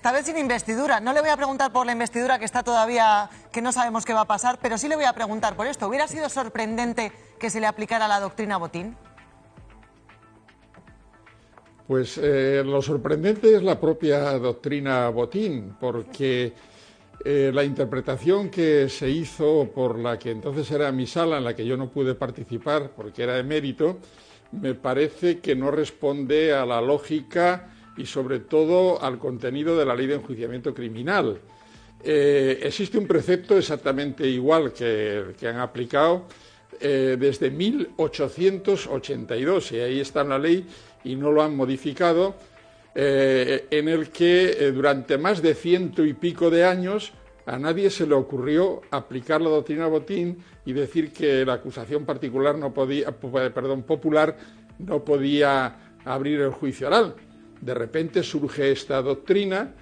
Esta vez sin investidura. No le voy a preguntar por la investidura, que está todavía, que no sabemos qué va a pasar, pero sí le voy a preguntar por esto. ¿Hubiera sido sorprendente que se le aplicara la doctrina Botín? Pues lo sorprendente es la propia doctrina Botín, porque la interpretación que se hizo por la que entonces era mi sala, en la que yo no pude participar porque era emérito, me parece que no responde a la lógica y sobre todo al contenido de la ley de enjuiciamiento criminal. Existe un precepto exactamente igual que han aplicado desde 1882, y ahí está en la ley y no lo han modificado, en el que durante más de 100 y pico de años a nadie se le ocurrió aplicar la doctrina Botín y decir que la acusación particular popular no podía abrir el juicio oral. De repente surge esta doctrina,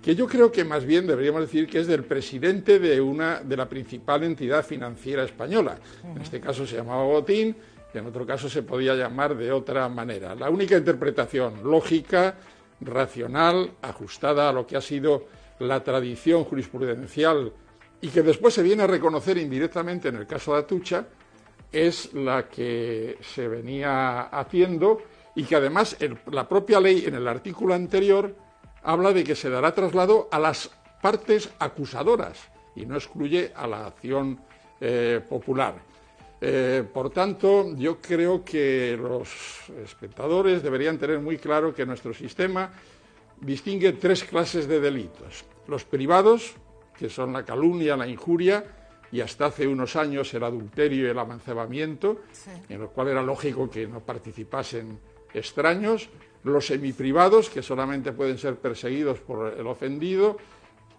que yo creo que más bien deberíamos decir que es del presidente de la principal entidad financiera española. En este caso se llamaba Botín, y en otro caso se podía llamar de otra manera. La única interpretación lógica, racional, ajustada a lo que ha sido la tradición jurisprudencial y que después se viene a reconocer indirectamente en el caso de Atucha, es la que se venía haciendo, y que además la propia ley en el artículo anterior habla de que se dará traslado a las partes acusadoras y no excluye a la acción popular. Por tanto, yo creo que los espectadores deberían tener muy claro que nuestro sistema distingue tres clases de delitos: los privados, que son la calumnia, la injuria y hasta hace unos años el adulterio y el amancebamiento, sí, en lo cual era lógico que no participasen extraños; los semiprivados, que solamente pueden ser perseguidos por el ofendido,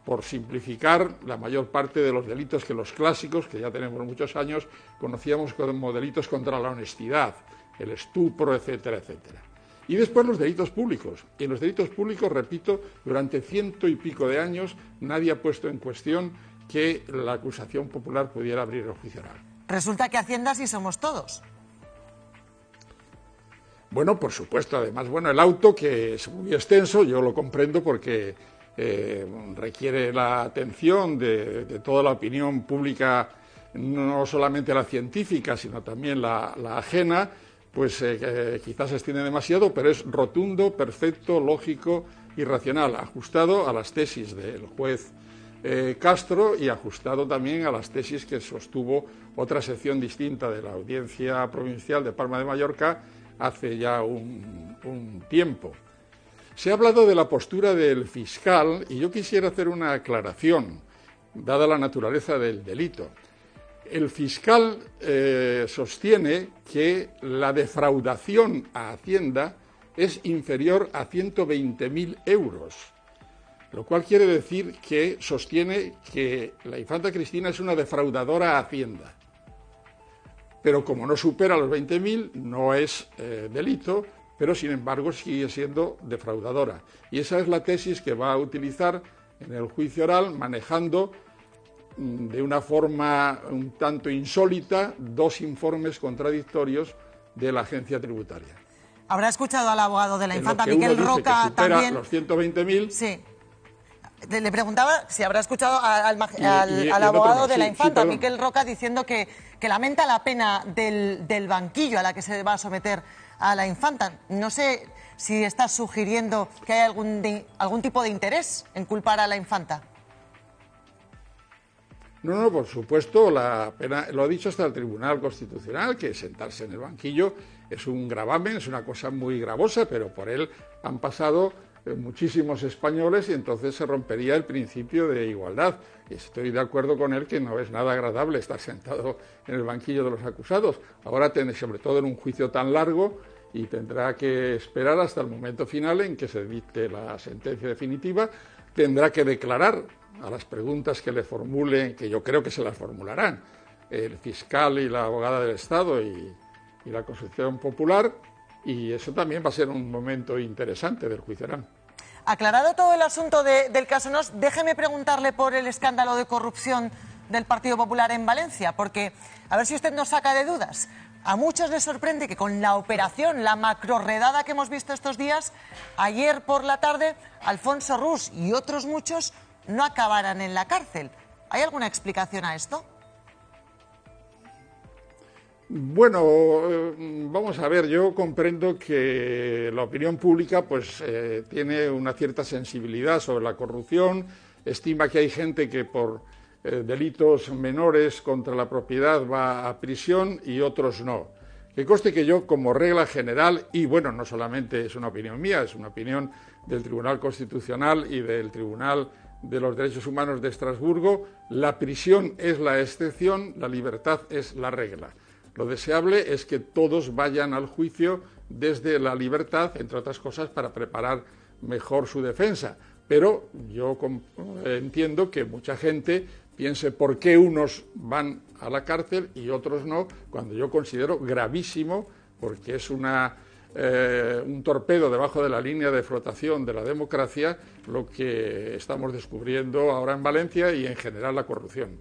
por simplificar la mayor parte de los delitos que los clásicos, que ya tenemos muchos años, conocíamos como delitos contra la honestidad, el estupro, etcétera, etcétera. Y después los delitos públicos. Y en los delitos públicos, repito, durante 100 y pico de años nadie ha puesto en cuestión que la acusación popular pudiera abrir el juicio oral. Resulta que Hacienda sí somos todos. Bueno, por supuesto. Además, bueno, el auto, que es muy extenso, yo lo comprendo porque requiere la atención de toda la opinión pública, no solamente la científica, sino también la ajena, pues quizás se extiende demasiado, pero es rotundo, perfecto, lógico y racional, ajustado a las tesis del juez Castro y ajustado también a las tesis que sostuvo otra sección distinta de la Audiencia Provincial de Palma de Mallorca hace ya un tiempo. Se ha hablado de la postura del fiscal y yo quisiera hacer una aclaración, dada la naturaleza del delito. El fiscal sostiene que la defraudación a Hacienda es inferior a 120.000 euros, lo cual quiere decir que sostiene que la infanta Cristina es una defraudadora a Hacienda. Pero como no supera los 20.000, no es delito, pero sin embargo sigue siendo defraudadora. Y esa es la tesis que va a utilizar en el juicio oral, manejando de una forma un tanto insólita dos informes contradictorios de la agencia tributaria. ¿Habrá escuchado al abogado de la infanta, Miquel Roca, también? Los 120.000. Sí. Le preguntaba si habrá escuchado al abogado de la infanta, Miquel Roca, diciendo que lamenta la pena del banquillo a la que se va a someter a la infanta. No sé si está sugiriendo que hay algún tipo de interés en culpar a la infanta. No, por supuesto, la pena, lo ha dicho hasta el Tribunal Constitucional, que sentarse en el banquillo es un gravamen, es una cosa muy gravosa, pero por él han pasado muchísimos españoles y entonces se rompería el principio de igualdad. Y estoy de acuerdo con él que no es nada agradable estar sentado en el banquillo de los acusados. Ahora, sobre todo en un juicio tan largo, y tendrá que esperar hasta el momento final en que se dicte la sentencia definitiva, tendrá que declarar a las preguntas que le formulen, que yo creo que se las formularán, el fiscal y la abogada del Estado y la acusación popular, y eso también va a ser un momento interesante del juicio oral. Aclarado todo el asunto del caso Nos, déjeme preguntarle por el escándalo de corrupción del Partido Popular en Valencia, porque a ver si usted nos saca de dudas. A muchos les sorprende que con la operación, la macrorredada que hemos visto estos días, ayer por la tarde, Alfonso Rus y otros muchos no acabaran en la cárcel. ¿Hay alguna explicación a esto? Bueno, vamos a ver, yo comprendo que la opinión pública pues tiene una cierta sensibilidad sobre la corrupción, estima que hay gente que por delitos menores contra la propiedad va a prisión y otros no. Que conste que yo, como regla general, y bueno, no solamente es una opinión mía, es una opinión del Tribunal Constitucional y del Tribunal de los Derechos Humanos de Estrasburgo, la prisión es la excepción, la libertad es la regla. Lo deseable es que todos vayan al juicio desde la libertad, entre otras cosas, para preparar mejor su defensa. Pero yo entiendo que mucha gente piense por qué unos van a la cárcel y otros no, cuando yo considero gravísimo, porque es un torpedo debajo de la línea de flotación de la democracia, lo que estamos descubriendo ahora en Valencia y en general la corrupción.